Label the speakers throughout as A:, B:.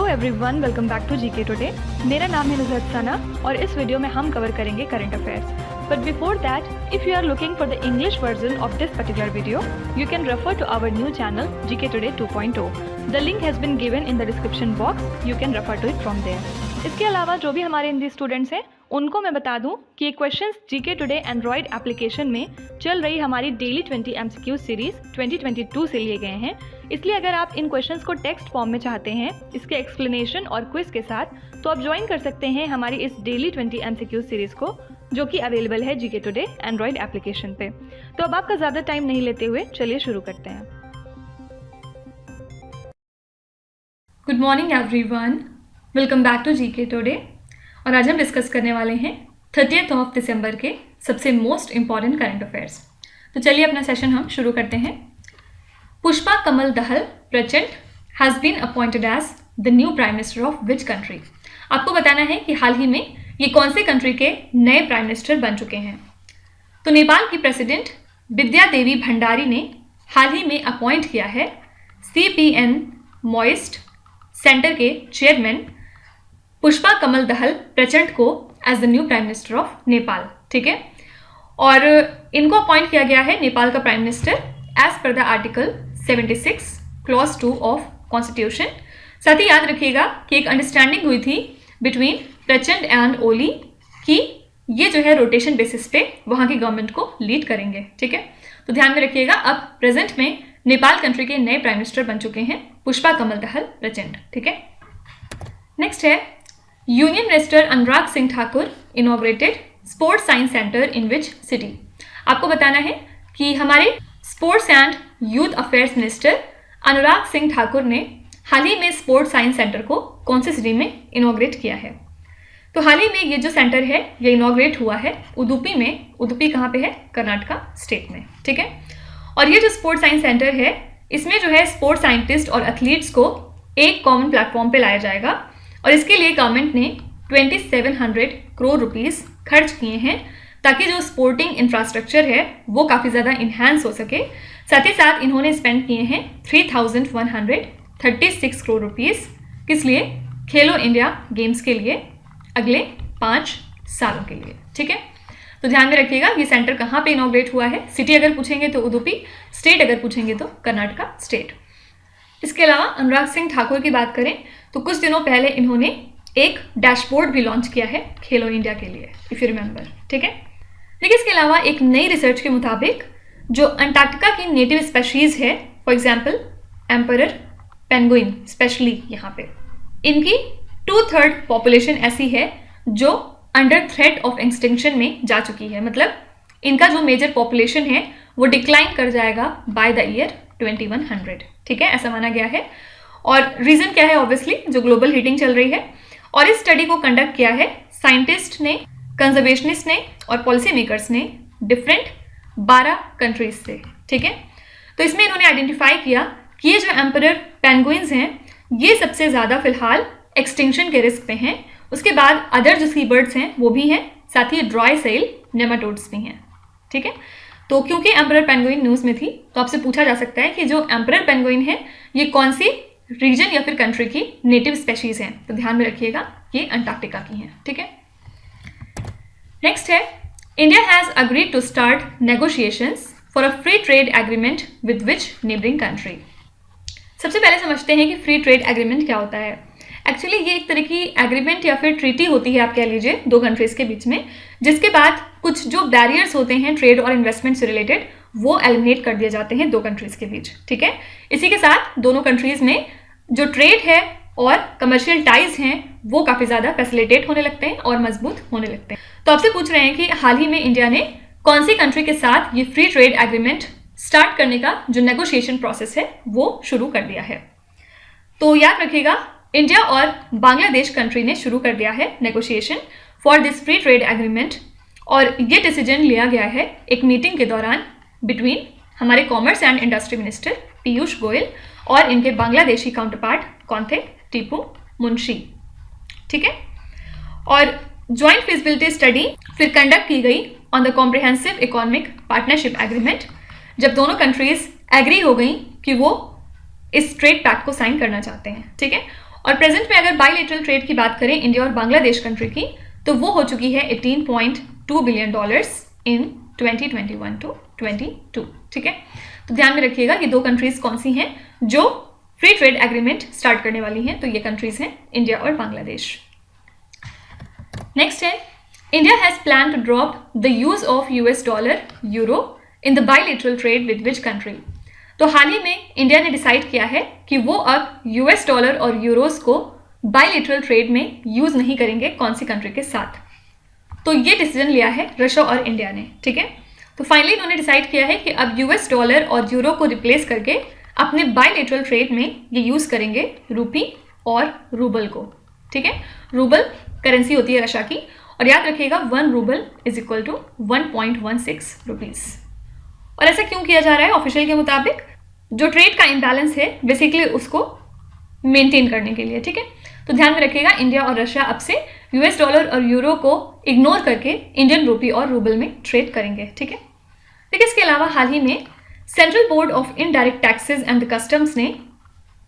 A: Everyone, welcome back to GK today. मेरा नाम है नुज़हत सना और इस वीडियो में हम कवर करेंगे current affairs. But before that, if you are looking for the English version of this particular video, you can refer to our new channel GK today 2.0। The link has been given in the description box, you can refer to it from there. इसके अलावा जो भी हमारे Hindi students हैं उनको मैं बता दूं कि ये questions GK today Android application में चल रही हमारी डेली 20 MCQ सीरीज 2022 से लिए गए हैं। इसलिए अगर आप इन क्वेश्चंस को टेक्स्ट फॉर्म में चाहते हैं इसके एक्सप्लेनेशन और क्विज के साथ, तो आप ज्वाइन कर सकते हैं हमारी इस डेली 20 MCQ सीरीज को, जो कि अवेलेबल है जीके टुडे एंड्रॉयड एप्लीकेशन पे। तो अब आपका ज़्यादा टाइम नहीं लेते हुए चलिए शुरू करते हैं। Good morning everyone, welcome back to GK today. और आज हम डिस्कस करने वाले हैं 30 दिसंबर के सबसे मोस्ट इम्पॉर्टेंट करंट अफेयर्स। तो चलिए अपना सेशन हम शुरू करते हैं। Pushpa Kamal Dahal Prachanda has been appointed as the new prime minister of which country. आपको बताना है कि हाल ही में ये कौन से कंट्री के नए प्राइम मिनिस्टर बन चुके हैं। तो नेपाल की प्रेसिडेंट विद्या देवी भंडारी ने हाल ही में अपॉइंट किया है CPN मॉइस्ट सेंटर के चेयरमैन पुष्पा कमल दहल प्रचंड को as the new prime minister of Nepal. ठीक है, और इनको अपॉइंट किया गया है नेपाल का प्राइम मिनिस्टर एज पर the article 76 clause 2 of constitution. साथ ही याद रखिएगा कि एक अंडरस्टैंडिंग हुई थी बिटवीन प्रचंड एंड ओली कि ये जो है रोटेशन बेसिस पे वहाँ की गवर्नमेंट को लीड करेंगे। ठीक है, तो ध्यान में रखिएगा अब प्रेजेंट में नेपाल कंट्री के नए प्राइम मिनिस्टर बन चुके हैं पुष्पा कमल दहल प्रचंड। ठीक है, नेक्स्ट है union minister Anurag Singh Thakur inaugurated sports science centre in which city. आपको बताना है कि हमारे sports and youth affairs minister Anurag Singh Thakur ने हाल ही में स्पोर्ट्स साइंस सेंटर को कौन सी सिटी में इनॉग्रेट किया है। तो हाल ही में ये जो सेंटर है ये इनॉग्रेट हुआ है उडुपी में। उडुपी कहाँ पे है? कर्नाटका स्टेट में। ठीक है, और ये जो स्पोर्ट्स साइंस सेंटर है इसमें जो है स्पोर्ट्स साइंटिस्ट और एथलीट्स को एक कॉमन प्लेटफॉर्म पे लाया जाएगा और इसके लिए गवर्नमेंट ने 2700 करोड़ रुपीस खर्च किए हैं ताकि जो स्पोर्टिंग इंफ्रास्ट्रक्चर है वो काफ़ी ज़्यादा इन्हांस हो सके। साथ ही साथ इन्होंने स्पेंड किए हैं 3136 करोड़ रुपीस। किस लिए? खेलो इंडिया गेम्स के लिए अगले 5 सालों के लिए। ठीक है, तो ध्यान में रखिएगा ये सेंटर कहाँ पे इनॉग्रेट हुआ है। सिटी अगर पूछेंगे तो उडुपी, स्टेट अगर पूछेंगे तो कर्नाटका स्टेट। इसके अलावा अनुराग सिंह ठाकुर की बात करें तो कुछ दिनों पहले इन्होंने एक डैशबोर्ड भी लॉन्च किया है खेलो इंडिया के लिए, इफ यू रिमेंबर। ठीक है, देखिए इसके अलावा एक नई रिसर्च के मुताबिक जो अंटार्कटिका की नेटिव स्पेशीज है, for example emperor penguin specially यहाँ पे, इनकी 2/3 पॉपुलेशन ऐसी है जो अंडर थ्रेट ऑफ एक्सटिंक्शन में जा चुकी है। मतलब इनका जो मेजर पॉपुलेशन है वो डिक्लाइन कर जाएगा बाय द ईयर 2100। ठीक है, ऐसा माना गया है। और रीजन क्या है? ऑब्वियसली जो ग्लोबल हीटिंग चल रही है। और इस स्टडी को कंडक्ट किया है साइंटिस्ट ने, कंजर्वेशनिस्ट ने और पॉलिसी मेकर्स ने डिफरेंट 12 कंट्रीज से। ठीक है, तो इसमें इन्होंने आइडेंटिफाई किया कि ये जो एम्परर पेंगुइन्स हैं ये सबसे ज़्यादा फिलहाल एक्सटिंक्शन के रिस्क पे हैं। उसके बाद अदर जो सी बर्ड्स हैं वो भी हैं, साथ ही ड्राई सेल नेमाटोड्स भी हैं। ठीक है, तो क्योंकि एम्परर पेंगुइन न्यूज़ में थी तो आपसे पूछा जा सकता है कि जो एम्परर पेंगुइन है ये कौन सी रीजन या फिर कंट्री की नेटिव स्पेशीज हैं। तो ध्यान में रखिएगा ये अंटार्कटिका की हैं। ठीक है, नेक्स्ट है India has agreed to start negotiations for a free trade agreement with which neighbouring country. सबसे पहले समझते हैं कि फ्री ट्रेड एग्रीमेंट क्या होता है। एक्चुअली ये एक तरह की एग्रीमेंट या फिर ट्रीटी होती है, आप कह लीजिए, दो कंट्रीज़ के बीच में, जिसके बाद कुछ जो बैरियर्स होते हैं ट्रेड और इन्वेस्टमेंट से रिलेटेड वो एलिमिनेट कर दिए जाते हैं दो कंट्रीज़ के बीच। ठीक है, इसी के साथ दोनों कंट्रीज़ में जो ट्रेड है और कमर्शियल टाइज हैं वो काफ़ी ज़्यादा फैसिलिटेट होने लगते हैं और मजबूत होने लगते हैं। तो आपसे पूछ रहे हैं कि हाल ही में इंडिया ने कौन सी कंट्री के साथ ये फ्री ट्रेड एग्रीमेंट स्टार्ट करने का जो नेगोशिएशन प्रोसेस है वो शुरू कर दिया है। तो याद रखिएगा इंडिया और बांग्लादेश कंट्री ने शुरू कर दिया है negotiation for this free trade agreement. और ये डिसीजन लिया गया है एक मीटिंग के दौरान बिटवीन हमारे commerce and industry minister Piyush Goyal और इनके बांग्लादेशी काउंटरपार्ट कौन थे? टीपू मुंशी। ठीक है। और ज्वाइंट फिजिबिलिटी स्टडी फिर कंडक्ट की गई on the comprehensive economic partnership agreement, जब दोनों कंट्रीज एग्री हो गई कि वो इस ट्रेड पैक्ट को साइन करना चाहते हैं, ठीक है। और प्रेजेंट में अगर बायलैटरल ट्रेड की बात करें इंडिया और बांग्लादेश कंट्री की, तो वो हो चुकी है $18.2 बिलियन इन 2021 टू 22, ठीक है। तो ध्यान में रखिएगा ये दो कंट्रीज कौन सी हैं जो फ्री ट्रेड एग्रीमेंट स्टार्ट करने वाली हैं, तो ये कंट्रीज हैं इंडिया और बांग्लादेश। नेक्स्ट है, India has plan to drop the use of US dollar euro in the bilateral trade with which country. तो हाल ही में इंडिया ने डिसाइड किया है कि वो अब US डॉलर और यूरोस को बायलैटरल ट्रेड में यूज नहीं करेंगे कौन सी कंट्री के साथ। तो ये डिसीजन लिया है रशिया और इंडिया ने, ठीक है। तो फाइनली इन्होंने डिसाइड किया है कि अब US डॉलर और यूरो को रिप्लेस करके अपने बायलैटरल ट्रेड में ये यूज करेंगे रूपी और रूबल को, ठीक है। रूबल करेंसी होती है रशिया की, और याद रखिएगा 1 rouble is equal to 1.16 rupees. और ऐसा क्यों किया जा रहा है? ऑफिशियल के मुताबिक जो ट्रेड का इम्बैलेंस है बेसिकली उसको मेंटेन करने के लिए, ठीक है। तो ध्यान में रखिएगा इंडिया और रशिया अब से US डॉलर और यूरो को इग्नोर करके इंडियन रूपी और रूबल में ट्रेड करेंगे, ठीक है। देखिए इसके अलावा हाल ही में central board of indirect taxes and the customs ने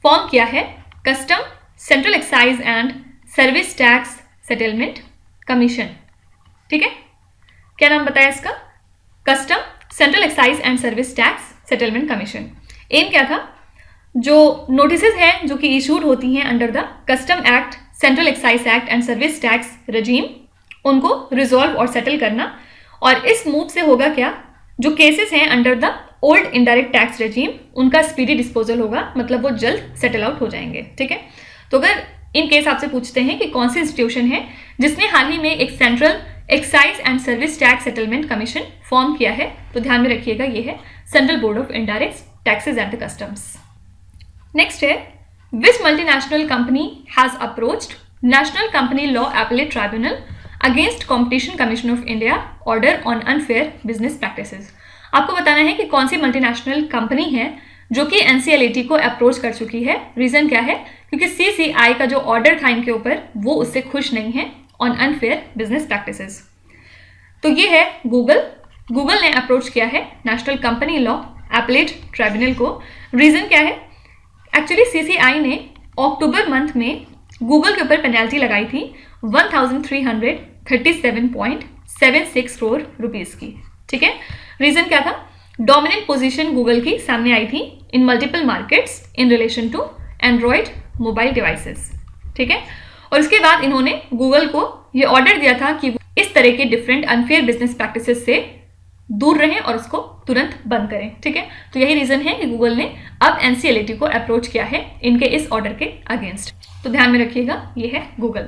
A: फॉर्म किया है custom central excise and service tax settlement commission, ठीक है। क्या नाम बताया इसका? Custom central excise and service tax settlement commission. M क्या था? जो नोटिसेस हैं जो कि इशूड होती हैं under the custom act, central excise act and service tax रजीम, उनको रिजॉल्व और सेटल करना। और इस मूव से होगा क्या, जो केसेस हैं under the old indirect tax रजीम उनका स्पीडी डिस्पोजल होगा, मतलब वो जल्द सेटल आउट हो जाएंगे, ठीक है। तो अगर इन केस आपसे पूछते हैं कि कौन सी इंस्टीट्यूशन है जिसने हाल ही में एक central excise and service tax settlement commission form किया है, तो ध्यान में रखिएगा ये है central board of indirect taxes and the customs. Next है, which multinational company has approached national company law appellate tribunal against competition commission of India order on unfair business practices. आपको बताना है कि कौन सी मल्टीनेशनल कंपनी है जो कि NCLAT को अप्रोच कर चुकी है। रीजन क्या है? क्योंकि CCI का जो ऑर्डर था इनके ऊपर वो उससे खुश नहीं है ऑन अनफेयर बिजनेस प्रैक्टिसेस। तो ये है गूगल ने अप्रोच किया है national company law appellate tribunal को। रीजन क्या है? एक्चुअली CCI ने अक्टूबर मंथ में गूगल के ऊपर पेनल्टी लगाई थी 1337.76 करोड़ रुपीस की, ठीक है। रीजन क्या था? डोमिनेंट पोजीशन गूगल की सामने आई थी in multiple markets in relation to Android mobile devices, ठीक है। और उसके बाद इन्होंने गूगल को ये ऑर्डर दिया था कि वो इस तरह के डिफरेंट अनफेयर बिजनेस प्रैक्टिसेस से दूर रहें और उसको तुरंत बंद करें, ठीक है। तो यही रीजन है कि गूगल ने अब NCLAT को अप्रोच किया है इनके इस ऑर्डर के अगेंस्ट। तो ध्यान में रखिएगा ये है गूगल।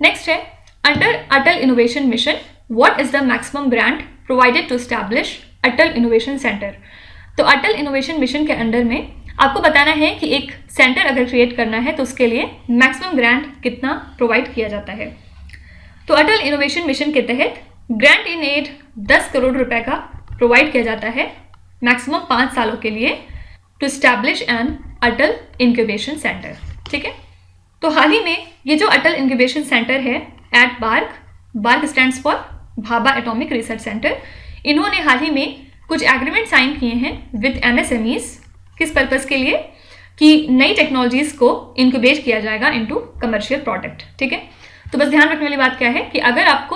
A: नेक्स्ट है, under Atal innovation mission what is the maximum grant provided to establish Atal innovation centre. तो अटल इनोवेशन मिशन के अंडर में आपको बताना है कि एक सेंटर अगर क्रिएट करना है तो उसके लिए मैक्सिमम ग्रांट कितना प्रोवाइड किया जाता है। तो अटल इनोवेशन मिशन के तहत ग्रांट इन एड 10 करोड़ रुपए का प्रोवाइड किया जाता है मैक्सिमम 5 सालों के लिए to establish an Atal incubation centre, ठीक है। तो हाल ही में ये जो अटल इंक्यूबेशन सेंटर है at BARC stands for Bhabha atomic research centre, इन्होंने हाल ही में कुछ एग्रीमेंट साइन किए हैं विद MSMEs। किस पर्पस के लिए? कि नई टेक्नोलॉजीज को इंक्यूबेट किया जाएगा इनटू कमर्शियल प्रोडक्ट, ठीक है। तो बस ध्यान रखने वाली बात क्या है कि अगर आपको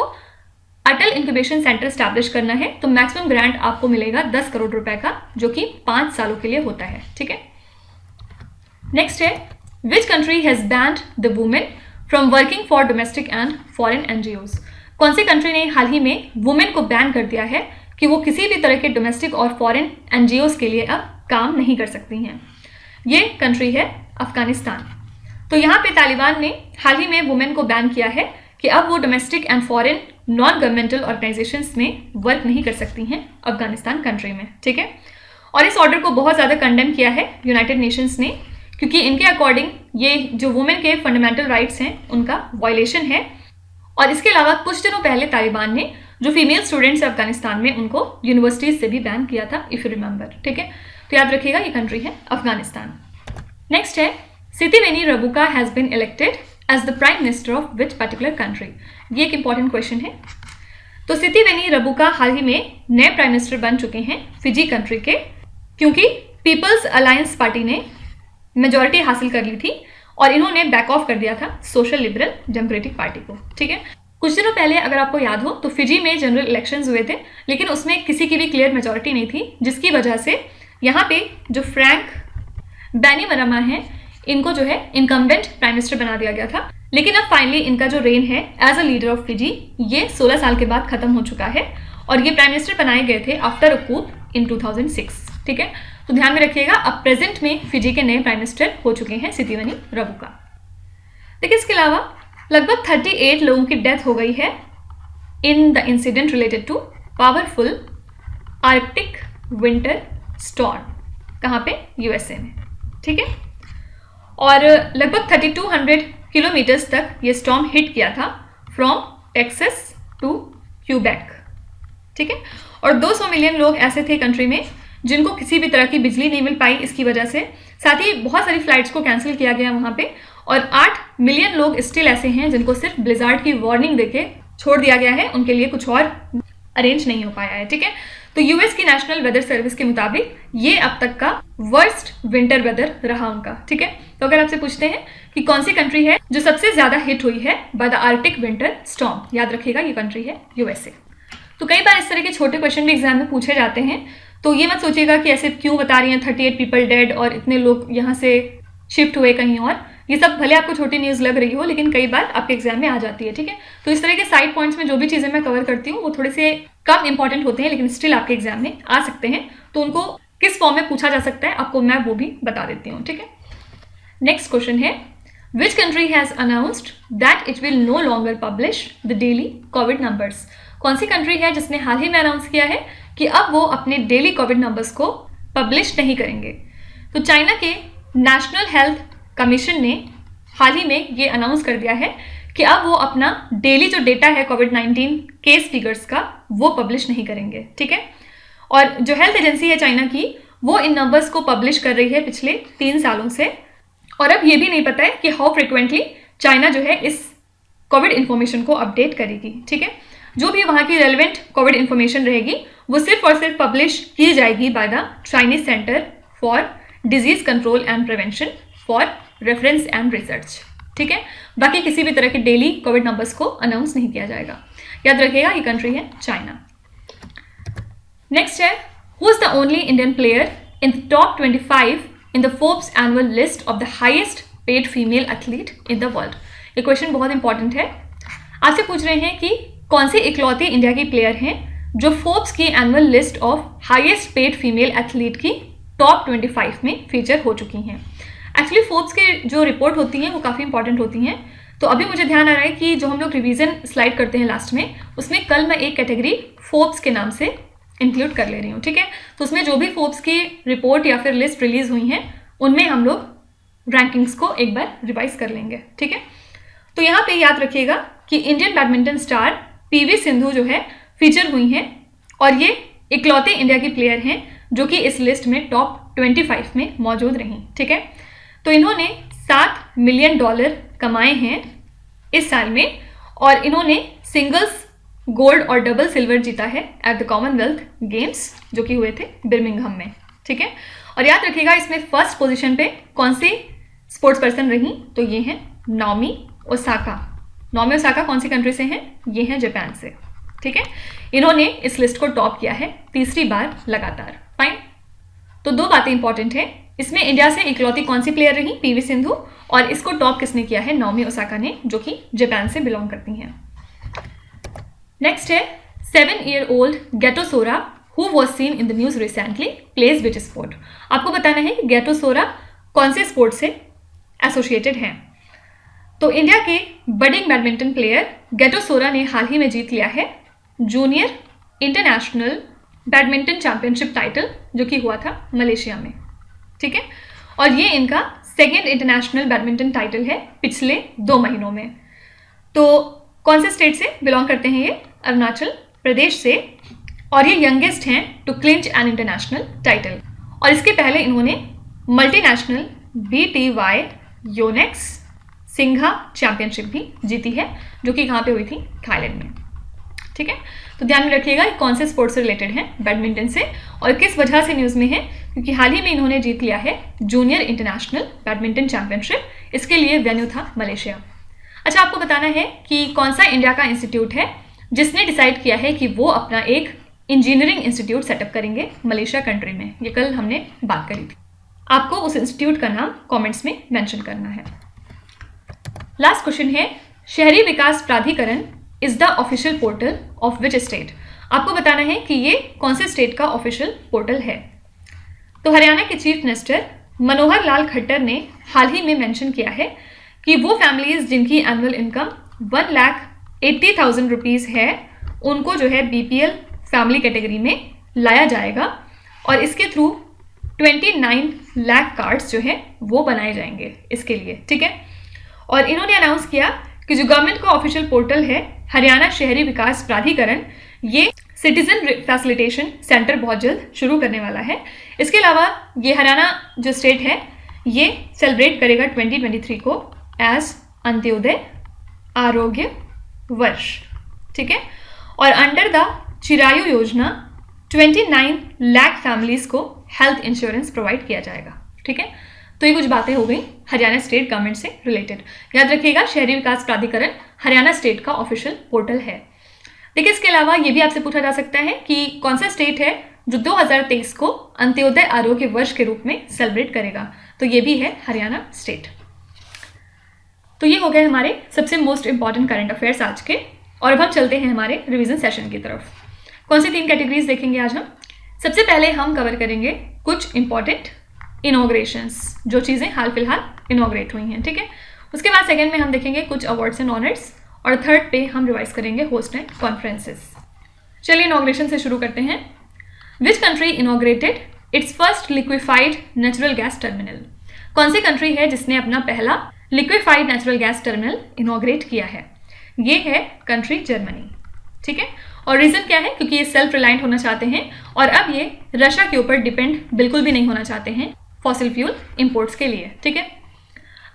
A: अटल इंक्यूबेशन सेंटर स्टैब्लिश करना है तो मैक्सिमम ग्रांट आपको मिलेगा 10 करोड़ रुपए का, जो कि 5 सालों के लिए होता है, ठीक है। नेक्स्ट है, which country has banned the women from working for domestic and foreign NGOs। कौन सी कंट्री ने हाल ही में वुमेन को बैन कर दिया है कि वो किसी भी तरह के डोमेस्टिक और फॉरेन NGOs के लिए अब काम नहीं कर सकती हैं? ये कंट्री है अफगानिस्तान। तो यहाँ पे तालिबान ने हाल ही में वुमेन को बैन किया है कि अब वो domestic and foreign non governmental organisations में वर्क नहीं कर सकती हैं अफगानिस्तान कंट्री में, ठीक है। और इस ऑर्डर को बहुत ज़्यादा कंडेम किया है यूनाइटेड नेशंस ने, क्योंकि इनके अकॉर्डिंग ये जो वुमेन के फंडामेंटल राइट्स हैं उनका वायलेशन है। और इसके अलावा कुछ दिनों पहले तालिबान ने जो फीमेल स्टूडेंट्स है अफगानिस्तान में उनको यूनिवर्सिटीज से भी बैन किया था, इफ यू रिमेंबर, ठीक है। तो याद रखिएगा ये कंट्री है अफगानिस्तान। नेक्स्ट है, Sitiveni Rabuka has been elected as the prime minister of which particular country? ये एक इंपॉर्टेंट क्वेश्चन है। तो सितिवेनी रबुका हाल ही में नए प्राइम मिनिस्टर बन चुके हैं फिजी कंट्री के, क्योंकि पीपल्स अलायंस पार्टी ने मेजॉरिटी हासिल कर ली थी और इन्होंने बैक ऑफ कर दिया था सोशल लिबरल डेमोक्रेटिक पार्टी को। ठीक है, कुछ दिनों पहले अगर आपको याद हो तो फिजी में जनरल इलेक्शंस हुए थे, लेकिन उसमें किसी की भी क्लियर मेजॉरिटी नहीं थी, जिसकी वजह से यहाँ पे जो फ्रैंक बैनिमरामा है इनको जो है इनकम्बेंट प्राइम मिनिस्टर बना दिया गया था। लेकिन अब फाइनली इनका जो रेन है as a leader of Fiji ये 16 साल के बाद खत्म हो चुका है और ये प्राइम मिनिस्टर बनाए गए थे आफ्टर अ कूप इन 2006। ठीक है, तो ध्यान में रखिएगा अब प्रेजेंट में फिजी के नए प्राइम मिनिस्टर हो चुके हैं सितिवेनी रबुका। देखिए इसके अलावा लगभग 38 लोगों की डेथ हो गई है in the incident related to powerful Arctic winter storm. कहाँ पे? यूएसए में। ठीक है, और लगभग 3200 किलोमीटर्स तक ये स्टॉर्म हिट किया था फ्रॉम टेक्सास टू क्यूबेक। ठीक है, और 200 मिलियन लोग ऐसे थे कंट्री में जिनको किसी भी तरह की बिजली नहीं मिल पाई इसकी वजह से। साथ ही बहुत सारी फ्लाइट्स को कैंसिल किया गया वहाँ पे, और 8 मिलियन लोग स्टिल ऐसे हैं जिनको सिर्फ ब्लिजार्ड की वार्निंग देके छोड़ दिया गया है, उनके लिए कुछ और अरेंज नहीं हो पाया है। ठीक है, तो यूएस की नेशनल वेदर सर्विस के मुताबिक ये अब तक का वर्स्ट विंटर वेदर रहा उनका। ठीक है, तो अगर आपसे पूछते हैं कि कौन सी कंट्री है जो सबसे ज्यादा हिट हुई है by the Arctic winter storm, याद रखिएगा ये कंट्री है यूएसए। तो कई बार इस तरह के छोटे क्वेश्चन भी एग्जाम में पूछे जाते हैं, तो ये मत सोचिएगा कि ऐसे क्यों बता रही हैं 38 पीपल डेड और इतने लोग यहाँ से शिफ्ट हुए कहीं और। ये सब भले आपको छोटी न्यूज़ लग रही हो, लेकिन कई बार आपके एग्जाम में आ जाती है। ठीक है, तो इस तरह के साइड पॉइंट्स में जो भी चीज़ें मैं कवर करती हूँ वो थोड़े से कम इंपॉर्टेंट होते हैं, लेकिन स्टिल आपके एग्जाम में आ सकते हैं, तो उनको किस फॉर्म में पूछा जा सकता है आपको मैं वो भी बता देती हूँ। ठीक है, नेक्स्ट क्वेश्चन है which country has announced that it will no longer publish the daily COVID numbers? कौन सी कंट्री है जिसने हाल ही में अनाउंस किया है कि अब वो अपने डेली कोविड नंबर्स को पब्लिश नहीं करेंगे? तो चाइना के नेशनल हेल्थ कमीशन ने हाल ही में ये अनाउंस कर दिया है कि अब वो अपना डेली जो डेटा है कोविड-19 केस फिगर्स का वो पब्लिश नहीं करेंगे। ठीक है, और जो हेल्थ एजेंसी है चाइना की वो इन नंबर्स को पब्लिश कर रही है पिछले 3 सालों से, और अब ये भी नहीं पता है कि हाउ फ्रिक्वेंटली चाइना जो है इस कोविड इन्फॉर्मेशन को अपडेट करेगी। ठीक है, जो भी वहाँ की रेलिवेंट कोविड इन्फॉर्मेशन रहेगी वो सिर्फ और सिर्फ पब्लिश की जाएगी by the Chinese centre for disease control and prevention for reference and research. ठीक है, बाकी किसी भी तरह के डेली कोविड नंबर्स को अनाउंस नहीं किया जाएगा। याद रखिएगा ये कंट्री है चाइना। नेक्स्ट है who is the only Indian player in the top 25 in the Forbes annual list of the highest paid female athlete in the world? ये क्वेश्चन बहुत इंपॉर्टेंट है। आपसे पूछ रहे हैं कि कौन सी इकलौती इंडिया की प्लेयर हैं जो फोर्ब्स की annual list of highest paid female athlete की टॉप 25 में फीचर हो चुकी हैं। एक्चुअली फोर्ब्स की जो रिपोर्ट होती हैं वो काफ़ी इंपॉर्टेंट होती हैं। तो अभी मुझे ध्यान आ रहा है कि जो हम लोग रिवीजन स्लाइड करते हैं लास्ट में, उसमें कल मैं एक कैटेगरी फोर्ब्स के नाम से इंक्लूड कर ले रही हूँ। ठीक है, तो उसमें जो भी फोर्ब्स की रिपोर्ट या फिर लिस्ट रिलीज हुई हैं उनमें हम लोग रैंकिंग्स को एक बार रिवाइज कर लेंगे। ठीक है, तो यहाँ पे याद रखिएगा कि Indian badminton star PV Sindhu जो है फीचर हुई हैं, और ये इकलौते इंडिया की प्लेयर हैं जो कि इस लिस्ट में टॉप 25 में मौजूद रहीं। ठीक है, तो इन्होंने $7 मिलियन कमाए हैं इस साल में, और इन्होंने सिंगल्स गोल्ड और डबल सिल्वर जीता है एट द कॉमनवेल्थ गेम्स जो कि हुए थे बिर्मिंघम में। ठीक है, और याद रखिएगा इसमें फर्स्ट पोजीशन पे कौन सी स्पोर्ट्स पर्सन रही, तो ये हैं नाओमी ओसाका। नाओमी ओसाका कौन सी कंट्री से हैं? ये हैं जापान से। ठीक है, इन्होंने इस लिस्ट को टॉप किया है 3री बार लगातार। फाइन, तो 2 बातें इंपॉर्टेंट है इसमें, इंडिया से इकलौती कौन सी प्लेयर रही? पीवी सिंधु, और इसको टॉप किसने किया है? नाओमी ओसाका ने, जो कि जापान से बिलोंग करती हैं। नेक्स्ट है 7-year-old गेटो सोरा who was seen in the news recently plays which sport? आपको बताना है कि गेटो सोरा कौन से स्पोर्ट से एसोसिएटेड हैं। तो इंडिया के बडिंग बैडमिंटन प्लेयर गेटो सोरा ने हाल ही में जीत लिया है junior international badminton championship title जो कि हुआ था मलेशिया में। ठीक है, और ये इनका 2nd इंटरनेशनल बैडमिंटन टाइटल है पिछले 2 महीनों में। तो कौन से स्टेट से बिलोंग करते हैं ये? अरुणाचल प्रदेश से, और ये यंगेस्ट हैं to clinch an international title. और इसके पहले इन्होंने मल्टीनेशनल BTY योनेक्स सिंघा चैंपियनशिप भी जीती है, जो कि कहाँ पे हुई थी, थाईलैंड में। ठीक है, तो ध्यान में रखिएगा कौन से स्पोर्ट्स से रिलेटेड है, बैडमिंटन से, और किस वजह से न्यूज़ में है, क्योंकि हाल ही में इन्होंने जीत लिया है जूनियर इंटरनेशनल बैडमिंटन चैंपियनशिप। इसके लिए वेन्यू था मलेशिया। अच्छा, आपको बताना है कि कौन सा इंडिया का इंस्टीट्यूट है जिसने डिसाइड किया है कि वो अपना एक इंजीनियरिंग इंस्टीट्यूट सेटअप करेंगे मलेशिया कंट्री में। ये कल हमने बात करी थी। आपको उस इंस्टीट्यूट का नाम कमेंट्स में मेंशन करना है। लास्ट क्वेश्चन है, शहरी विकास प्राधिकरण is the official portal of which state. आपको बताना है कि ये कौन से स्टेट का ऑफिशियल पोर्टल है। तो हरियाणा के चीफ मिनिस्टर मनोहर लाल खट्टर ने हाल ही में मेंशन किया है कि वो फैमिलीज जिनकी एनुअल इनकम 1,80,000 रुपीज़ है, उनको जो है BPL फैमिली कैटेगरी में लाया जाएगा और इसके थ्रू 29 लाख कार्ड्स जो है वो बनाए जाएंगे इसके लिए। ठीक है, और इन्होंने अनाउंस किया कि जो गवर्नमेंट का ऑफिशियल पोर्टल है हरियाणा शहरी विकास प्राधिकरण, ये सिटीजन फैसिलिटेशन सेंटर बहुत जल्द शुरू करने वाला है। इसके अलावा ये हरियाणा जो स्टेट है ये सेलिब्रेट करेगा 2023 को एज अंत्योदय आरोग्य वर्ष। ठीक है, और अंडर द चिरायु योजना 29 लाख फैमिलीज को हेल्थ इंश्योरेंस प्रोवाइड किया जाएगा। ठीक है, तो ये कुछ बातें हो गई हरियाणा स्टेट गवर्नमेंट से रिलेटेड। याद रखिएगा शहरी विकास प्राधिकरण हरियाणा स्टेट का ऑफिशियल पोर्टल है। देखिए, इसके अलावा ये भी आपसे पूछा जा सकता है कि कौन सा स्टेट है जो 2023 को अंत्योदय आरोग्य वर्ष के रूप में सेलिब्रेट करेगा, तो ये भी है हरियाणा स्टेट। तो ये हो गए हमारे सबसे मोस्ट इंपॉर्टेंट करंट अफेयर्स आज के, और अब हम चलते हैं हमारे रिवीजन सेशन की तरफ। कौन सी 3 कैटेगरीज देखेंगे आज हम। सबसे पहले हम कवर करेंगे कुछ इंपॉर्टेंट इनॉग्रेशंस, जो चीज़ें हाल फिलहाल इनॉग्रेट हुई हैं। ठीक है, उसके बाद सेकंड में हम देखेंगे कुछ अवार्ड्स एंड ऑनर्स, और थर्ड पे हम रिवाइज करेंगे होस्ट एंड कॉन्फ्रेंसेस। चलिए इनॉग्रेशन से शुरू करते हैं। Which country inaugurated it's first liquefied natural gas terminal. कौन सी कंट्री है जिसने अपना पहला liquefied natural gas terminal inaugurate किया है। ये है कंट्री जर्मनी। ठीक है, और रीज़न क्या है, क्योंकि ये सेल्फ रिलायंट होना चाहते हैं और अब ये रशिया के ऊपर डिपेंड बिल्कुल भी नहीं होना चाहते हैं फॉसिल फ्यूल इंपोर्ट्स के लिए। ठीक है,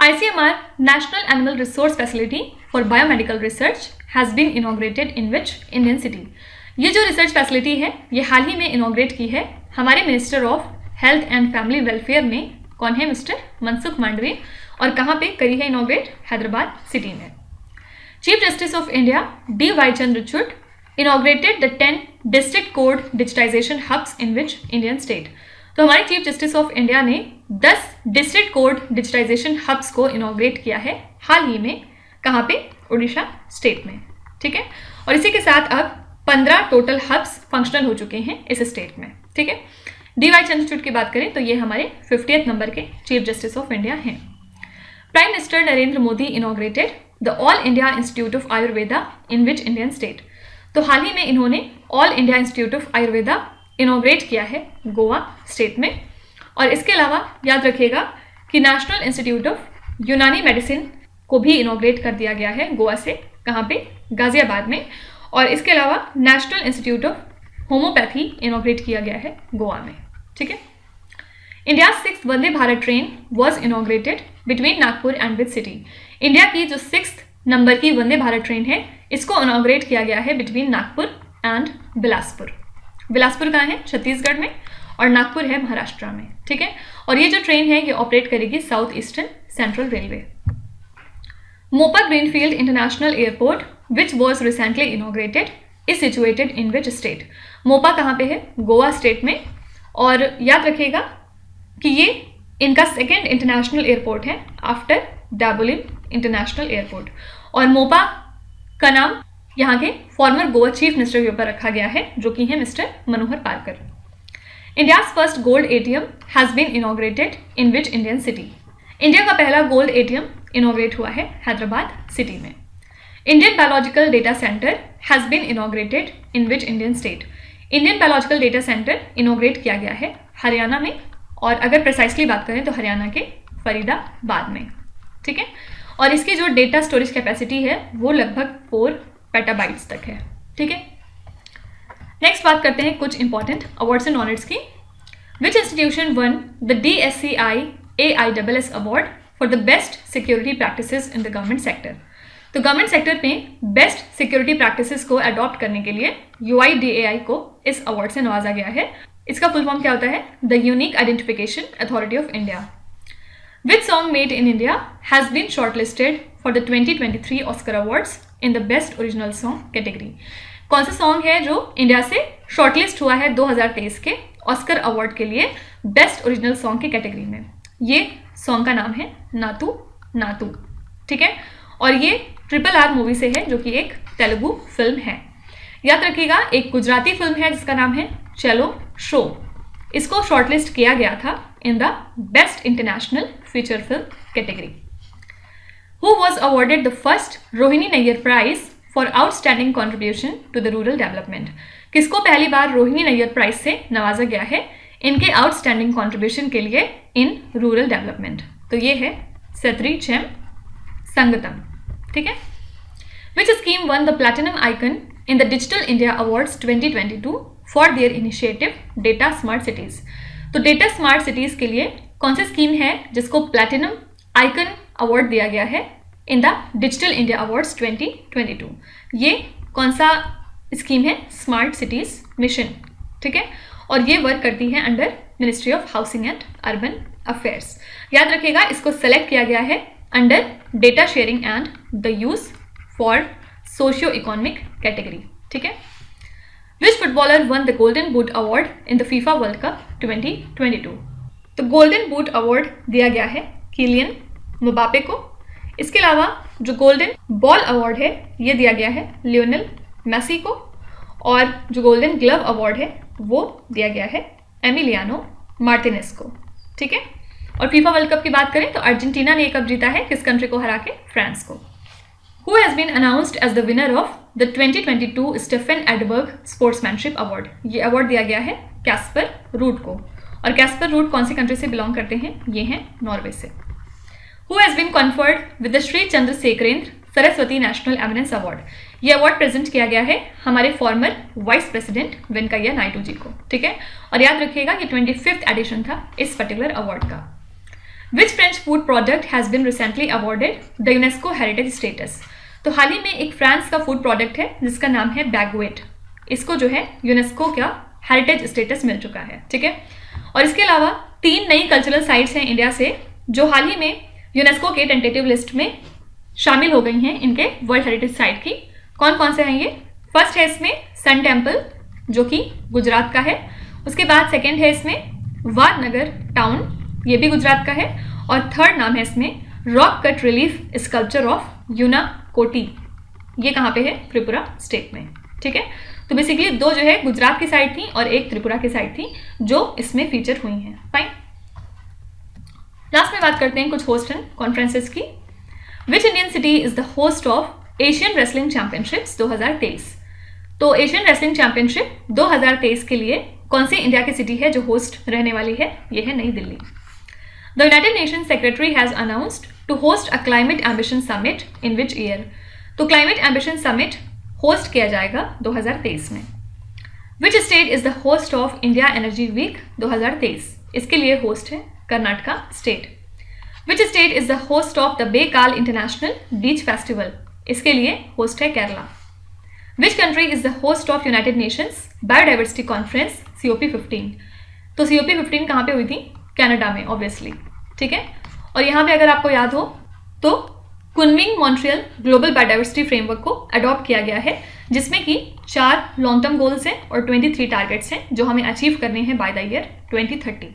A: ICMR national animal resource facility for biomedical research has been inaugurated in which Indian city. ये जो रिसर्च फैसिलिटी है ये हाल ही में इनॉग्रेट की है हमारे minister of health and family welfare ने। कौन है, मिस्टर मनसुख मांडवीय, और कहाँ पे करी है इनॉग्रेट, हैदराबाद सिटी में। Chief justice of India D.Y. Chandrachud inaugurated the 10 district code digitisation hubs in which Indian state. तो हमारे चीफ जस्टिस ऑफ इंडिया ने 10 डिस्ट्रिक्ट कोड डिजिटाइजेशन हब्स को इनॉग्रेट किया है हाल ही में। कहाँ पे, उड़ीसा स्टेट में। ठीक है, और इसी के साथ अब 15 टोटल हब्स फंक्शनल हो चुके हैं इस स्टेट में। ठीक है, D.Y. चंद्रचूड़ की बात करें तो ये हमारे 50th नंबर के चीफ जस्टिस ऑफ इंडिया हैं। Prime minister Narendra Modi inaugurated the all India institute of Ayurveda in which Indian state. तो हाल ही में इन्होंने all India institute of Ayurveda inaugurate किया है गोवा स्टेट में। और इसके अलावा याद रखिएगा कि नेशनल इंस्टीट्यूट ऑफ यूनानी मेडिसिन को भी इनॉग्रेट कर दिया गया है गोवा से। कहाँ पे, गाजियाबाद में। और इसके अलावा national institute of homeopathy inaugurate किया गया है गोवा में। ठीक है, India 6th Vande Bharat train was inaugurated between Nagpur and which city. India की जो 6th नंबर की वंदे भारत ट्रेन है इसको इनॉग्रेट किया गया है बिटवीन नागपुर एंड बिलासपुर। बिलासपुर कहाँ है, छत्तीसगढ़ में, और नागपुर है महाराष्ट्र में। ठीक है, और ये जो ट्रेन है ये ऑपरेट करेगी south eastern central railway. Mopa greenfield international airport which was recently inaugurated is situated in which state. Mopa कहाँ पे है, गोवा स्टेट में। और याद रखिएगा कि ये इनका सेकेंड इंटरनेशनल एयरपोर्ट है आफ्टर डाबोलिम इंटरनेशनल एयरपोर्ट। और मोपा का नाम यहाँ के फॉर्मर गोवा चीफ मिनिस्टर के ऊपर रखा गया है, जो कि है mister Manohar Parkar. India's first gold ATM has been inaugurated in which Indian city. India का पहला गोल्ड ATM इनॉग्रेट हुआ है हैदराबाद सिटी में। Indian biological data centre has been inaugurated in which Indian state. Indian biological data centre inaugurate किया गया है हरियाणा में, और अगर प्रिसाइसली बात करें तो हरियाणा के फरीदाबाद में। ठीक है, और इसकी जो डेटा स्टोरेज कैपेसिटी है वो लगभग 4 पेटाबाइट्स तक है। ठीक है, नेक्स्ट बात करते हैं कुछ इंपॉर्टेंट अवार्ड्स एंड ऑनर्स की। विच institution one the DSCI AISS award for the best security practices in the government sector. तो गवर्नमेंट सेक्टर में बेस्ट सिक्योरिटी प्रैक्टिसेस को अडॉप्ट करने के लिए UIDAI को इस अवार्ड से नवाजा गया है। इसका फुल फॉर्म क्या होता है? The unique identification authority of India. Which song made in India has been shortlisted for the 2023 Oscar awards in the best original song category. कौन सा सॉन्ग है जो इंडिया से शॉर्टलिस्ट हुआ है 2023 के ऑस्कर अवार्ड के लिए बेस्ट ओरिजिनल सॉन्ग की कैटेगरी में? ये सॉन्ग का नाम है नातू नातू, ठीक है। और ये RRR मूवी से है, जो कि एक तेलुगु फिल्म है। याद रखिएगा, एक गुजराती फिल्म है जिसका नाम है चलो शो। इसको शॉर्टलिस्ट किया गया था in the best international feature film category. Who was awarded the first Rohini Nayyar prize for outstanding contribution to the rural development. किसको पहली बार रोहिणी नैयर प्राइज से नवाजा गया है इनके आउटस्टैंडिंग कॉन्ट्रीब्यूशन के लिए इन रूरल डेवलपमेंट? तो ये है सत्री चेम संगतम, ठीक है। विच scheme one the platinum icon in the digital India awards 2022 for their initiative data smart cities. तो डेटा स्मार्ट सिटीज के लिए कौन सी स्कीम है जिसको प्लैटिनम आइकन अवार्ड दिया गया है in the digital India awards 2022? ये कौन सा स्कीम है? स्मार्ट सिटीज मिशन, ठीक है। और ये वर्क करती है under ministry of housing and urban affairs. याद रखिएगा, इसको सेलेक्ट किया गया है under data sharing and the use for socio economic category, ठीक है। Which footballer won the golden boot award in the FIFA world cup 2022? तो गोल्डन बूट अवार्ड दिया गया है किलियन मुबापे को। इसके अलावा जो गोल्डन बॉल अवार्ड है ये दिया गया है लियोनेल मेसी को, और जो गोल्डन ग्लव अवार्ड है वो दिया गया है एमिलियानो मार्टिनेज को, ठीक है। और फीफा वर्ल्ड कप की बात करें तो अर्जेंटीना ने ये कप जीता है, किस कंट्री को हरा के? फ्रांस को। Who has been announced as the winner of the 2022 Stefan Edberg Sportsmanship Award? ये अवार्ड दिया गया है कैस्पर रूट को, और कैस्पर रूट कौन सी कंट्री से बिलोंग करते हैं? ये हैं नॉर्वे से। Who has been conferred with the Shri Chandrashekarendra Saraswati national eminence award? ये अवार्ड प्रेजेंट किया गया है हमारे former vice president Venkaiah Naidu ji को, ठीक है। और याद रखिएगा ये 25th एडिशन था इस पर्टिकुलर अवार्ड का। Which French food product has been recently awarded the UNESCO Heritage Status? तो हाल ही में एक फ्रांस का फूड प्रोडक्ट है जिसका नाम है बैगवेट। इसको जो है यूनेस्को का हेरिटेज स्टेटस मिल चुका है, ठीक है। और इसके अलावा 3 नई कल्चरल साइट्स हैं इंडिया से जो हाल ही में यूनेस्को के टेंटेटिव लिस्ट में शामिल हो गई हैं इनके वर्ल्ड हेरिटेज साइट की। कौन कौन से हैं ये? फर्स्ट है इसमें सन टेम्पल जो कि गुजरात का है। उसके बाद सेकेंड है इसमें वादनगर टाउन, ये भी गुजरात का है। और थर्ड नाम है इसमें rock cut relief sculpture of Unakoti, ये कहाँ पे है? त्रिपुरा स्टेट में, ठीक है। तो बेसिकली 2 जो है गुजरात की साइड थी और एक त्रिपुरा की साइड थी जो इसमें फीचर हुई हैं। फाइन। लास्ट में बात करते हैं कुछ होस्ट एंड कॉन्फ्रेंसेस की। विच Indian city is the host of Asian wrestling championships 2023? तो एशियन रेसलिंग चैंपियनशिप 2023 के लिए कौन सी इंडिया की सिटी है जो होस्ट रहने वाली है? ये है New Delhi. The United Nations secretary has announced to host a climate ambition summit in which year? तो क्लाइमेट एम्बिशन समिट होस्ट किया जाएगा 2023 में। Which state is the host of India energy week 2023? इसके लिए होस्ट है Karnataka state. Which state is the host of the Bekal international beach festival? इसके लिए host है Kerala. Which country is the host of United Nations biodiversity conference COP15? तो COP15 कहाँ पे हुई थी? कनाडा में ऑब्वियसली, ठीक है। और यहाँ पे अगर आपको याद हो तो Kunming Montreal global biodiversity framework को अडॉप्ट किया गया है जिसमें कि 4 लॉन्ग टर्म गोल्स हैं और 23 टारगेट्स हैं जो हमें अचीव करने हैं by the year 2030।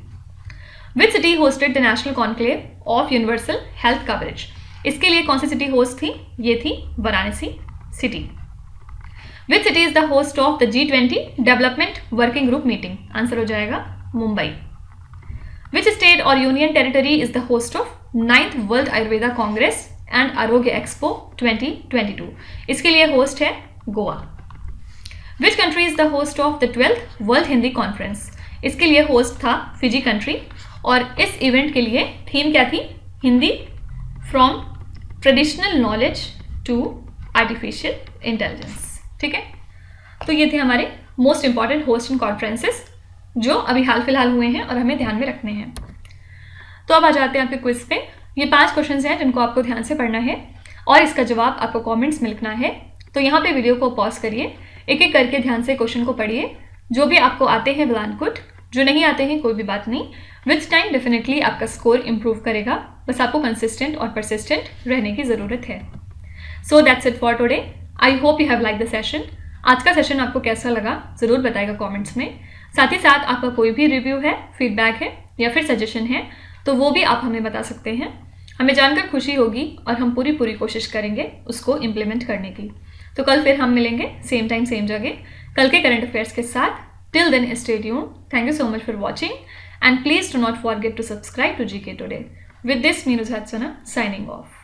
A: Which city hosted the national conclave of universal health coverage? इसके लिए कौन सी सिटी होस्ट थी? ये थी Varanasi city. Which city is the host of the G20 development working group meeting? Answer हो जाएगा Mumbai. Which state or union territory is the host of 9th World Ayurveda Congress and Arogya Expo 2022? इसके लिए host है Goa. Which country is the host of the 12th World Hindi Conference? इसके लिए host था Fiji country. और इस event के लिए थीम क्या थी? Hindi from traditional knowledge to artificial intelligence, ठीक है। तो ये थे हमारे most important host and conferences जो अभी हाल फिलहाल हुए हैं और हमें ध्यान में रखने हैं। तो अब आ जाते हैं आपके क्विज पे। ये 5 क्वेश्चंस हैं जिनको आपको ध्यान से पढ़ना है और इसका जवाब आपको कमेंट्स में लिखना है। तो यहाँ पे वीडियो को पॉज करिए, एक एक करके ध्यान से क्वेश्चन को पढ़िए। जो भी आपको आते हैं वेल एंड गुड, जो नहीं आते हैं कोई भी बात नहीं। विथ टाइम डेफिनेटली आपका स्कोर इंप्रूव करेगा, बस आपको कंसिस्टेंट और परसिस्टेंट रहने की ज़रूरत है। So that's it for today. I hope you have like the session. आज का सेशन आपको कैसा लगा ज़रूर बताएगा कमेंट्स में। साथ ही साथ आपका कोई भी रिव्यू है, फीडबैक है या फिर सजेशन है तो वो भी आप हमें बता सकते हैं। हमें जानकर खुशी होगी और हम पूरी कोशिश करेंगे उसको इम्प्लीमेंट करने की। तो कल फिर हम मिलेंगे सेम टाइम सेम जगह कल के करंट अफेयर्स के साथ। Till then stay tuned. Thank you so much for watching and please do not forget to subscribe to GK Today. With this, Meenu Hatsana signing off.